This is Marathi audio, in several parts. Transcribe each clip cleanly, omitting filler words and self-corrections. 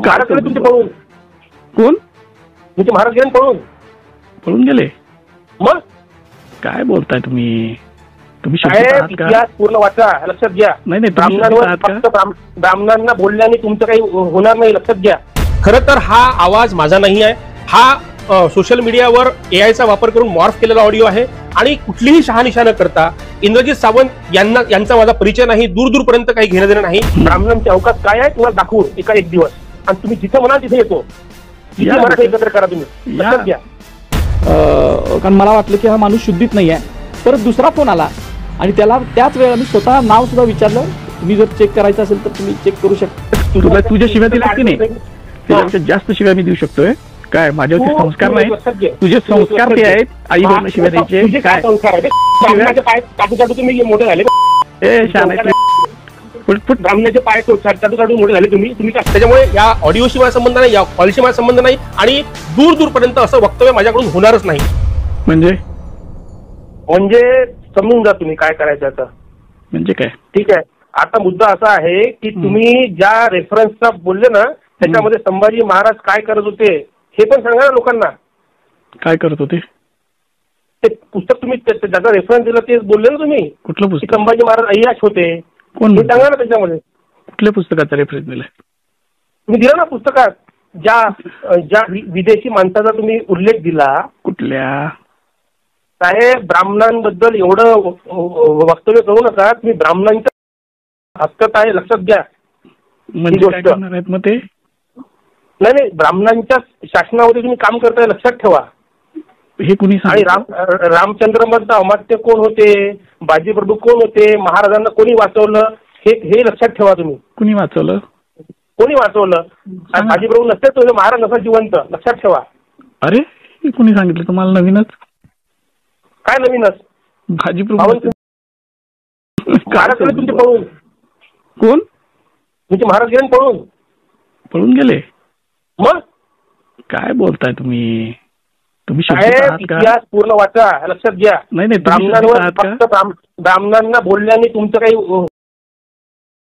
महाराज गेले तुमचे पळून. कोण? तुमचे महाराज गेले पळून गेले? मग काय बोलताय तुम्ही? तुम्ही साहेब इतिहास पूर्ण वाचा, लक्षात घ्या. नाही ब्राह्मणांवर फक्त ब्राह्मणांना बोलल्याने तुमचं काही होणार नाही, लक्षात घ्या. खरं तर हा आवाज माझा नाही आहे, हा सोशल मीडियावर एआयचा वापर करून मॉर्फ केलेला ऑडिओ आहे आणि कुठलीही शहानिशा न करता इंद्रजित सावंत यांचा माझा परिचय नाही, दूरपर्यंत काही घेणं देणं नाही. ब्राह्मणांची अवकाश काय आहे तुम्हाला दाखवू एका एक दिवस, आणि तुम्ही जिथे म्हणाल तिथे येतो. किती मराठी एकत्र करा तुम्ही, लक्षात घ्या. कारण मला वाटलं की हा माणूस शुद्धीत नाही आहे. परत दुसरा फोन आला आणि त्याला त्याच वेळेला मी स्वतः नाव सुद्धा विचारलं. तुम्ही जर चेक करायचं असेल तर तुम्ही चेक करू शकता. तुझ्या शिव्या दिल्या की नाही? त्याच्यापेक्षा जास्त शिव्या मी देऊ शकतोय काय? माझ्यावरती संस्कार नाही, तुझे संस्कार ते आहेत. आई बहिणी शिव्या द्यायचे काय? तुम्ही मोठे झाले, ब्राह्मणाचे पाय काढून मोठे झाले तुम्ही. त्याच्यामुळे या ऑडिओशी माझा संबंध नाही, या कॉलशी माझा संबंध नाही आणि दूरपर्यंत असं वक्तव्य माझ्याकडून होणारच नाही. म्हणजे समजून जा तुम्ही काय करायचं आता. म्हणजे काय? ठीक आहे. आता मुद्दा असा आहे की तुम्ही ज्या रेफरन्सचा बोलले ना, त्याच्यामध्ये संभाजी महाराज काय करत होते हे पण सांगा ना लोकांना. काय करत होते? ते पुस्तक तुम्ही ज्याचा रेफरन्स दिला ते बोलले ना तुम्ही. कुठलं पुस्तक? संभाजी महाराज अय्याश होते. कोण? सांगा ना त्याच्यामध्ये कुठल्या पुस्तकाचा रेफरन्स दिलाय? तुम्ही दिला ना पुस्तकात, ज्या विदेशी माणसाचा तुम्ही उल्लेख दिला. कुठल्या? साहेब ब्राह्मणांबद्दल एवढं वक्तव्य करू नका. तुम्ही ब्राह्मणांच्या हक्कात आहे, लक्षात घ्या. म्हणजे काय करणार आहेत मग ते? नाही, ब्राह्मणांच्या शासनामध्ये तुम्ही काम करताय, लक्षात ठेवा. हे कुणी? आणि रामचंद्र मधलं अमात्य कोण होते, बाजीप्रभू कोण होते, महाराजांना कोणी वाचवलं हे लक्षात ठेवा तुम्ही. कुणी वाचवलं? कोणी वाचवलं? बाजीप्रभू नसते तो महाराज नसा जिवंत, लक्षात ठेवा. अरे कुणी सांगितलं तुम्हाला? नवीनच? काय नवीनच? बाजीप्रभू महाराज गेले तुमचे पळून. कोण? तुमचे महाराज गेले पळून गेले? मग काय बोलताय तुम्ही? तुम्ही इतिहास पूर्ण वाचा, लक्षात घ्या. नाही, ब्राह्मणांवर फक्त ब्राह्मणांना बोलल्याने तुमचं काही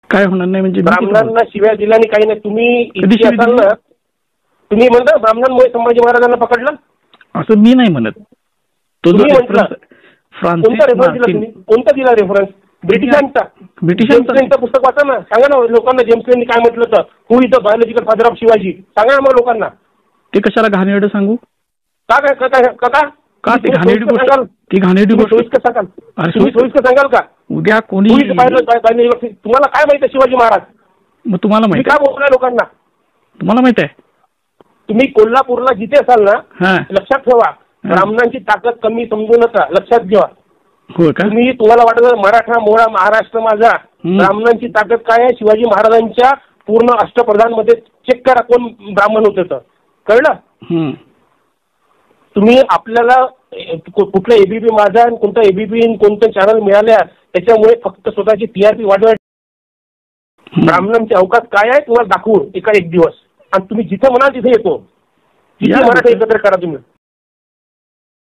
काय होणार नाही. म्हणजे ब्राह्मणांना शिव्या दिल्याने काही नाही. तुम्ही इतिहासाल ना, तुम्ही म्हणता ब्राह्मणांमुळे संभाजी महाराजांना पकडलं, असं मी नाही म्हणत. तो तुम्ही म्हटलं. कोणता रेफरन्स दिला तुम्ही? कोणता दिला रेफरन्स? ब्रिटिशांचं पुस्तक वाचा ना. सांगा ना लोकांना जेम्स लेननी काय म्हटलं तर, who is the biological father of Shivaji. सांगा ना मग लोकांना. ते कशाला घाणेरडं सांगू? का ते घाणेरडी गोष्ट सांगाल का? उद्या कोणी तुम्हाला काय माहिती शिवाजी महाराज? मग तुम्हाला माहिती काय बोलताय लोकांना? तुम्हाला माहित आहे? तुम्ही कोल्हापूरला जिथे असाल ना, लक्षात ठेवा, ब्राह्मणांची ताकद कमी समजू नका, लक्षात घ्या. तुम्हाला वाटत मराठा मोळा महाराष्ट्र माझा, ब्राह्मणांची ताकद काय आहे? शिवाजी महाराजांच्या पूर्ण अष्टप्रधान मध्ये चेक करा कोण ब्राह्मण होते तर कळलं. तुम्ही आपल्याला कुठलं एबीपी माझा कोणतं एबीपी कोणतं चॅनल मिळाल्या त्याच्यामुळे फक्त स्वतःची टीआरपी वाढवाय. ब्राह्मणांचे अवकाश काय आहे तुम्हाला दाखवू एका एक दिवस, आणि तुम्ही जिथे म्हणाल तिथे येतो. किती मराठी एकत्र करा तुम्ही.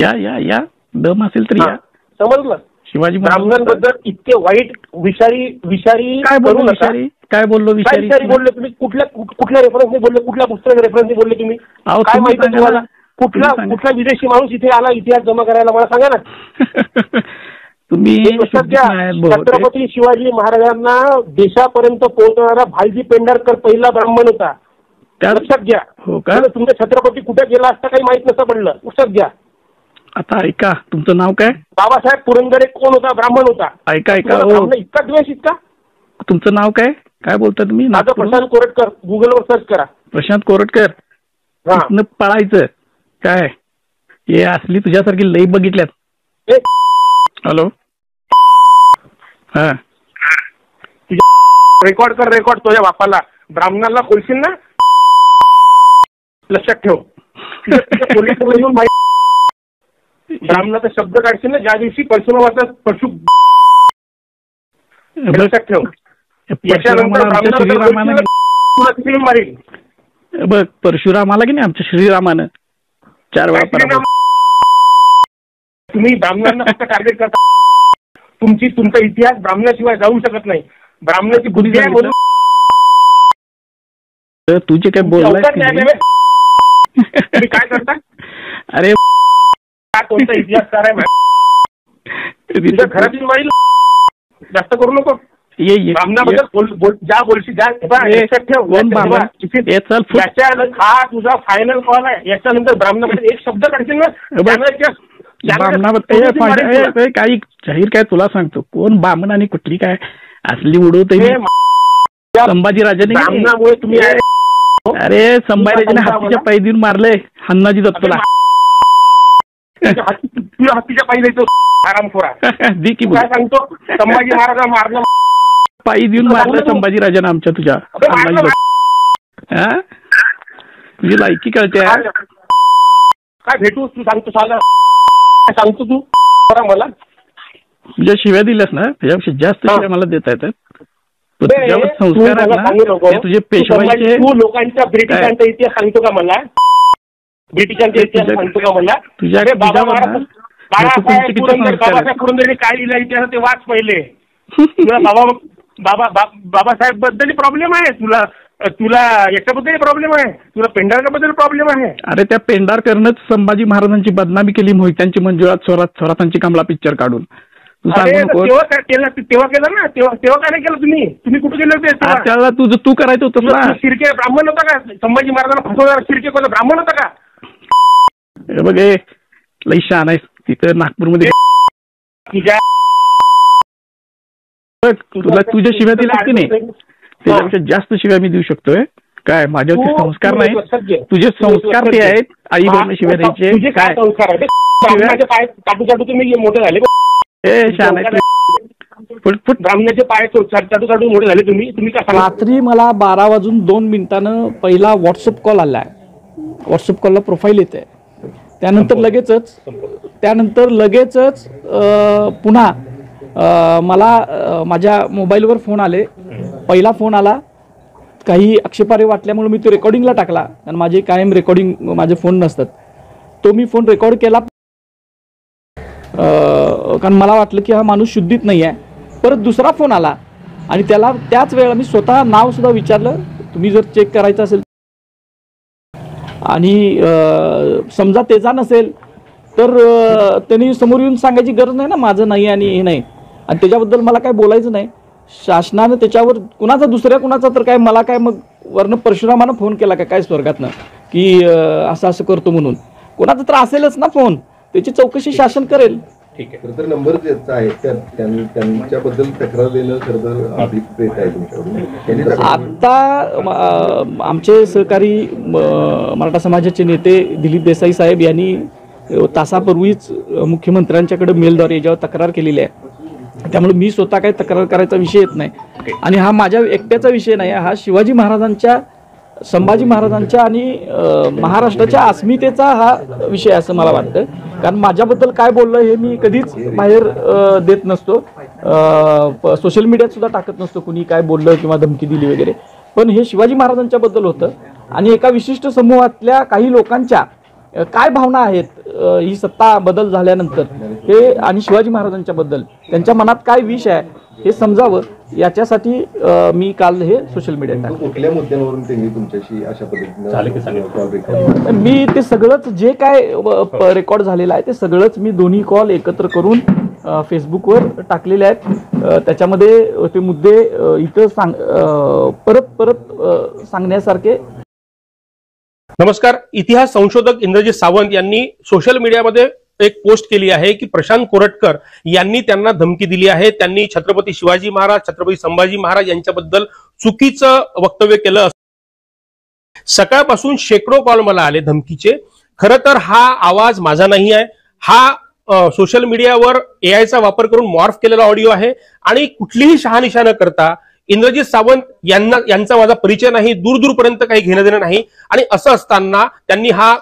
या दम असेल तर या. समजलं? शिवाजी ब्राह्मणांबद्दल इतके वाईट विषारी काय बोललो? काय बोललो? विषारी बोलले तुम्ही? कुठल्या रेफरन्सने बोलले? कुठल्या पुस्तकाच्या रेफरन्सने बोलले तुम्ही? काय माहिती तुम्हाला? कुठला विदेशी माणूस इथे आला इतिहास जमा करायला मला सांगा ना. तुम्ही छत्रपती शिवाजी महाराजांना देशापर्यंत पोहोचणारा भालजी पेंढारकर पहिला ब्राह्मण होता, लक्षात घ्या. तुमचा छत्रपती कुठे गेला असता काही माहित नसतं पडलं, लक्षात घ्या. आता ऐका, तुमचं नाव काय? बाबासाहेब पुरंदरे कोण होता? ब्राह्मण होता. ऐका इतका द्वेष इतका. तुमचं नाव काय? काय बोलता तुम्ही? माझं प्रशांत कोरटकर. गुगलवर सर्च करा. प्रशांत कोरटकर. पळायचं काय? हे असली तुझ्यासारखी लई बघितल्यात. हॅलो, हा रेकॉर्ड कर, रेकॉर्ड तुझ्या बापाला. ब्राह्मणाला बोलशील ना, लक्षात ठेव. पोलीस येऊन ब्राह्मणाचा शब्द काढशील ना ज्या दिवशी परशुरामाचा लक्षात ठेव. मारील बघ. परशुरामाला की नाही आमच्या श्रीरामानं 4 वेळा. तुम्ही ब्राह्मणांना फक्त टार्गेट करता. तुमचा इतिहास ब्राह्मणाशिवाय जाऊ शकत नाही. ब्राह्मणाची बुद्धी आहे म्हणून तुझे काय बोललाय तुम्ही काय करता? अरे काय कोणता इतिहासकार आहे? तुझ्या घरातील माईल जास्त करू नको. ब्राह्मणाबद्दल ज्या बोलशी हा तुझा फायनल कॉल आहे. याच्यानंतर ब्राह्मणाबद्दल एक शब्द काढतील ना काही जाहीर काय तुला सांगतो कोण बामण आणि कुठली काय असली उडवते संभाजीराजाने. ब्राह्मणामुळे तुम्ही अरे संभाजीराजाने हत्तीच्या पायी देऊन मारले हन्नाजी दत्तला. तुला हत्तीच्या पायी द्यायचो आरामखोरा. दी की काय सांगतो संभाजी महाराज मारलं पायी देऊन मारलं संभाजीराजाने आमच्या तुझ्या तुझी लायकी कळते. काय भेटू तू सांगतो सांगतो तू मला तुझ्या शिव्या दिल्यास ना त्याच्यापेक्षा जास्त शिव्या मला देता येतात. तुझ्यावर संस्कार आहेत ना तुझे पेशवाईचे. तू लोकांच्या ब्रिटिशांचा इतिहास सांगतो का मला? ब्रिटिशांचा इतिहास सांगतो का मला? तुझ्या बाबासाहेब पुरंदरे काय लिहिलं इतिहास ते वाच पहिले. तुला बाबासाहेब बद्दल प्रॉब्लेम आहे. तुला याच्याबद्दल प्रॉब्लेम आहे. तुला पेंढारकरबद्दल प्रॉब्लेम आहे. अरे त्या पेंढारकरनंच संभाजी महाराजांची बदनामी केली. मोहित्यांची मंजुळात थोरातांची कमला पिक्चर काढून. तेव्हा केलं ना. तेव्हा काय नाही केलं तुम्ही कुठे गेले होते? त्याला तू करायचं होतं ना. शिर्के ब्राह्मण होता का? संभाजी महाराजांना फसवणारा शिर्के कोण ब्राह्मण होता का? बघ लई शहाणा आहे तिथं नागपूरमध्ये. तुला तुझ्या शिव्या दिल्यास की नाही त्याच्यापेक्षा जास्त शिव्या मी देऊ शकतोय. काय माझ्यावरती संस्कार नाही. तुझे संस्कार ते आहेत आई बहिणी शिव्या द्यायचे. काय चाटू चाटू तुम्ही मोठे झाले. ब्राह्मणाचे पाय चाटू चाटू मोठे झाले तुम्ही काय? रात्री मला 12:02 पहिला व्हॉट्सअप कॉल आलाय. व्हॉट्सअप कॉलला प्रोफाईल येते. त्यानंतर लगेचच पुन्हा मला माझ्या मोबाईलवर फोन आले. पहिला फोन आला काही आक्षेपार्ह वाटल्यामुळे मी तो रेकॉर्डिंगला टाकला. कारण माझे कायम रेकॉर्डिंग माझे फोन नसतात. तो मी फोन रेकॉर्ड केला कारण मला वाटलं की हा माणूस शुद्धीत नाही आहे. परत दुसरा फोन आला आणि त्याला त्याच वेळेला मी स्वतः नाव सुद्धा विचारलं. तुम्ही जर चेक करायचं असेल आणि समजा त्याचा नसेल तर त्यांनी समोर येऊन सांगायची गरज नाही ना माझं नाही आणि हे नाही. आणि त्याच्याबद्दल मला काय बोलायचं नाही. शासनानं त्याच्यावर कुणाचा दुसऱ्या कुणाचा तर काय मला काय मग वर्ण परशुरामानं फोन केला का काय स्वर्गातनं की असं करतो म्हणून. कोणाचा तर असेलच ना फोन. त्याची चौकशी शासन करेल. ठीक आहे. तर नंबर ज्याचा आहे त्यांच्याबद्दल तक्रार देणं खरं तर अभिप्रेत आहे तुमच्याकडून. आता आमचे सहकारी मराठा समाजाचे नेते दिलीप देसाई साहेब यांनी तासापूर्वीच मुख्यमंत्र्यांच्याकडे मेलद्वारे याच्यावर तक्रार केलेली आहे. त्यामुळे मी स्वतः काही तक्रार करायचा विषय येत नाही. आणि हा माझ्या एकट्याचा विषय नाही. हा शिवाजी महाराजांच्या संभाजी महाराजांच्या आणि महाराष्ट्राच्या अस्मितेचा हा विषय असं मला वाटतं. कारण माझ्याबद्दल काय बोललं हे मी कधीच बाहेर देत नसतो. सोशल मीडियात सुद्धा टाकत नसतो कुणी काय बोललं किंवा धमकी दिली वगैरे. पण हे शिवाजी महाराजांच्या बद्दल होतं. आणि एका विशिष्ट समूहातल्या काही लोकांच्या काय भावना आहेत ही सत्ता बदल झाल्यानंतर हे आणि शिवाजी महाराजांच्या बद्दल त्यांच्या मनात काय विष आहे हे समजावं याच्यासाठी मी काल हे सोशल मीडियात टाकलं. कुठल्या मुद्द्यांवरून त्यांनी तुमच्याशी अशा पद्धतीने मी ते सगळंच जे काय रेकॉर्ड झालेलं आहे ते सगळंच मी दोन्ही कॉल एकत्र करून फेसबुकवर टाकलेले आहेत. त्याच्यामध्ये ते मुद्दे इथं परत सांगण्यासारखे. नमस्कार. इतिहास संशोधक इंद्रजित सावंत यांनी सोशल मीडियामध्ये एक पोस्ट केली आहे की प्रशांत कोरटकर यांनी त्यांना धमकी दिली आहे. त्यांनी छत्रपती शिवाजी महाराज छत्रपती संभाजी महाराज यांच्याबद्दल चुकीचं वक्तव्य केलं. सकाळपासून शेकडो कॉल मला आले धमकीचे. खरं तर हा आवाज माझा नाही आहे. हा सोशल मीडियावर एआयचा वापर करून मॉर्फ केलेला ऑडिओ आहे. आणि कुठलीही शहानिशा न करता इंद्रजित सावंत यांचा माझा परिचय नाही. दूरपर्यंत काही घेणं देणं नाही. आणि असं असताना त्यांनी हा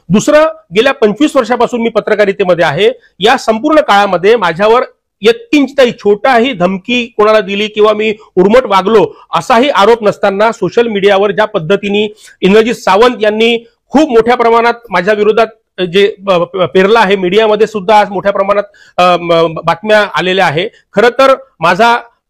दुसरं गेल्या 25 वर्षापासून मी पत्रकारितेमध्ये आहे. या संपूर्ण काळामध्ये माझ्यावर यत्किंचितही छोटाही धमकी कोणाला दिली किंवा मी उर्मट वागलो असाही आरोप नसताना सोशल मीडियावर ज्या पद्धतीने इंद्रजित सावंत यांनी खूप मोठ्या प्रमाणात माझ्या विरोधात जे पेरला आहे. मीडियामध्ये सुद्धा आज मोठ्या प्रमाणात बातम्या आलेल्या आहे. खरं तर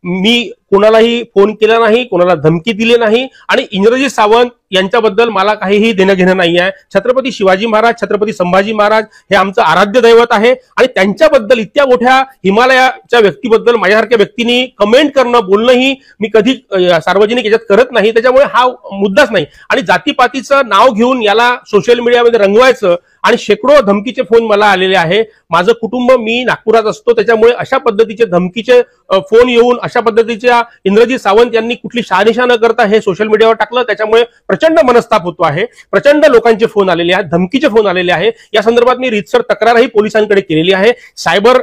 मी कोणालाही फोन केला नाही, कोणाला धमकी दिली नाही आणि इंद्रजित सावंत यांच्याबद्दल मला काहीही देणं घेणं नाही आहे. छत्रपती शिवाजी महाराज, छत्रपती संभाजी महाराज हे आमचं आराध्य दैवत आहे आणि त्यांच्याबद्दल इतक्या मोठ्या हिमालयाच्या व्यक्तीबद्दल माझ्यासारख्या व्यक्तींनी कमेंट करणं, बोलणंही मी कधी सार्वजनिक याच्यात करत नाही. त्याच्यामुळे हा मुद्दाच नाही. आणि जातीपातीचं नाव घेऊन याला सोशल मीडियामध्ये रंगवायचं आणि शेकडो धमकीचे फोन मला आलेले आहे. माझं कुटुंब, मी नागपुरात असतो, त्याच्यामुळे अशा पद्धतीचे धमकीचे फोन येऊन अशा पद्धतीच्या इंद्रजित सावंत यांनी कुठली शहानिशा न करता हे सोशल मीडियावर टाकलं. त्याच्यामुळे प्रचंड मनस्ताप होतो आहे. प्रचंड लोकांचे फोन आलेले आहेत, धमकीचे फोन आलेले आहे. या संदर्भात मी रीतसर तक्रारही पोलिसांकडे केलेली आहे, सायबर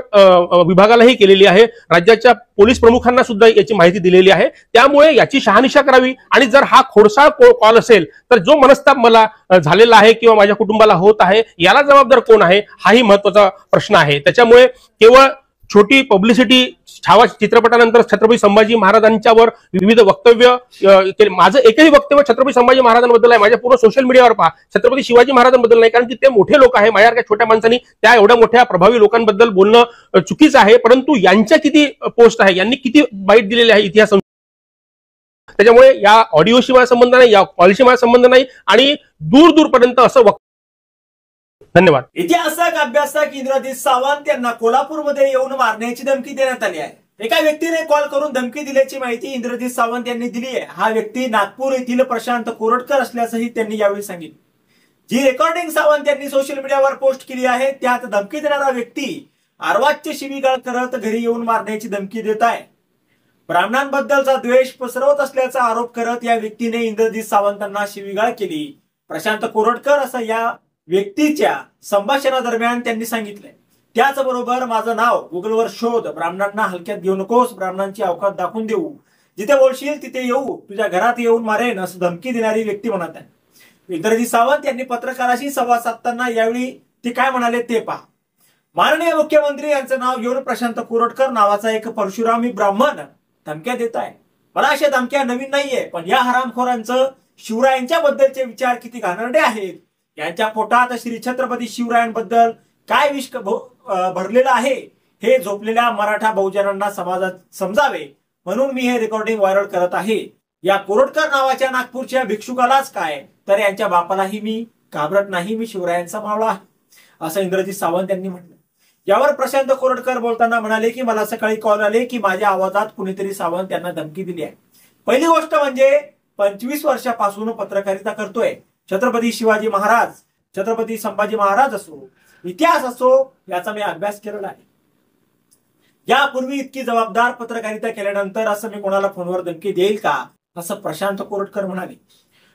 विभागालाही केलेली आहे, राज्याच्या पोलीस प्रमुखांना सुद्धा याची माहिती दिलेली आहे. त्यामुळे याची शहानिशा करावी आणि जर हा खोडसाळ कॉल असेल तर जो मनस्ताप मला झालेला आहे किंवा माझ्या कुटुंबाला होत आहे याला जबाबदार कोण आहे हाही महत्वाचा प्रश्न आहे. त्याच्यामुळे केवळ छोटी पब्लिसिटी छावा चित्रपटानंतर छत्रपती संभाजी महाराजांच्यावर विविध वक्तव्य केले. माझं एकही वक्तव्य छत्रपती संभाजी महाराजांबद्दल आहे. माझ्या पूर्ण सोशल मीडियावर पहा, छत्रपती शिवाजी महाराजांबद्दल नाही, कारण की ते मोठे लोक आहे. माझ्यासारख्या छोट्या माणसांनी त्या एवढ्या मोठ्या प्रभावी लोकांबद्दल बोलणं चुकीचं आहे. परंतु यांच्या किती पोस्ट आहे, यांनी किती बाईट दिलेली आहे इतिहास. त्याच्यामुळे या ऑडिओशी माझा संबंध नाही, या कॉलशी माझा संबंध नाही आणि दूर दूरपर्यंत असं धन्यवाद. इतिहासाक अभ्यासक इंद्रजित सावंत यांना कोल्हापूरमध्ये येऊन मारण्याची धमकी देण्यात आली आहे. एका व्यक्तीने कॉल करून धमकी दिल्याची माहिती इंद्रजित सावंत यांनी दिली आहे. हा व्यक्ती नागपूर येथील प्रशांत कोरटकर असल्याचंही त्यांनी यावेळी सांगितलं. जी रेकॉर्डिंग सावंत यांनी सोशल मीडियावर पोस्ट केली आहे त्यात धमकी देणारा व्यक्ती अर्वाच्य शिवीगाळ करत घरी येऊन मारण्याची धमकी देत आहे. ब्राह्मणांबद्दलचा द्वेष पसरवत असल्याचा आरोप करत या व्यक्तीने इंद्रजित सावंतांना शिवीगाळ केली. प्रशांत कोरटकर असं या व्यक्तीच्या संभाषणादरम्यान त्यांनी सांगितलंय. त्याचबरोबर माझं नाव गुगलवर शोध, ब्राह्मणांना हलक्यात घेऊ नकोस, ब्राह्मणांची अवकात दाखवून देऊ, जिथे बोलशील तिथे येऊ, तुझ्या घरात येऊन मारेन असं धमकी देणारी व्यक्ती म्हणत आहे. इंद्रजित सावंत यांनी पत्रकाराशी संवाद साधताना यावेळी ते काय म्हणाले ते पहा. माननीय मुख्यमंत्री यांचं नाव घेऊन प्रशांत कोरटकर नावाचा एक परशुरामी ब्राह्मण धमक्या देत आहे. मला अशा धमक्या नवीन नाहीये, पण या हरामखोरांचं शिवरायांच्या बद्दलचे विचार किती घाणेरडे आहेत. यांच्या पोटात श्री छत्रपती शिवरायांबद्दल काय विष भरलेलं आहे हे झोपलेल्या मराठा बहुजनांना समाजात समजावे म्हणून मी हे रेकॉर्डिंग व्हायरल करत आहे. या कोरटकर नावाच्या नागपूरच्या भिक्षुकालाच काय तर यांच्या बापालाही मी घाबरत नाही, मी शिवरायांचा मावळा आहे असं इंद्रजित सावंत यांनी म्हटलं. यावर प्रशांत कोरटकर बोलताना म्हणाले की मला सकाळी कॉल आले की माझ्या आवाजात कुणीतरी सावंत यांना धमकी दिली आहे. पहिली गोष्ट म्हणजे 25 वर्षापासून पत्रकारिता करतोय. छत्रपती शिवाजी महाराज, छत्रपती संभाजी महाराज असो, इतिहास असो, याचा मी अभ्यास केलेला आहे. यापूर्वी इतकी जबाबदार पत्रकारिता केल्यानंतर असं मी कोणाला फोनवर धमकी देईल का असं प्रशांत कोरटकर म्हणाले.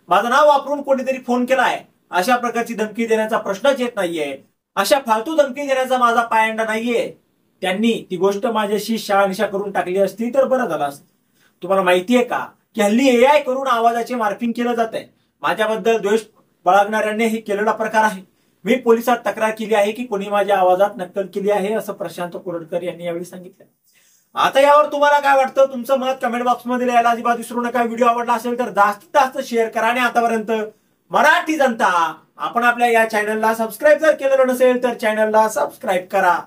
माझं नाव वापरून कोणीतरी फोन केलाय, अशा प्रकारची धमकी देण्याचा प्रश्नच येत नाहीये. अशा फालतू धमकी देण्याचा माझा पायंडा नाहीये. त्यांनी ती गोष्ट माझ्याशी शहानिशा करून टाकली असती तर बरं झालं असतं. तुम्हाला माहितीये का की हल्ली AI करून आवाजाचे मार्फिंग केलं जात आहे. माझ्याबद्दल द्वेष बाळगणाऱ्यांनी हे केलेला प्रकार आहे. मी पोलिसात तक्रार केली आहे की कोणी माझ्या आवाजात नक्कल केली आहे असं प्रशांत कोरटकर यांनी यावेळी सांगितलं. आता यावर तुम्हाला काय वाटतं तुमचं मत कमेंट बॉक्समध्ये लिहायला अजिबात विसरू नका. व्हिडिओ आवडला असेल तर जास्तीत जास्त शेअर करा आणि आतापर्यंत मराठी जनता आपण आपल्या या चॅनलला सबस्क्राईब जर केलेलं नसेल तर चॅनलला सबस्क्राईब करा.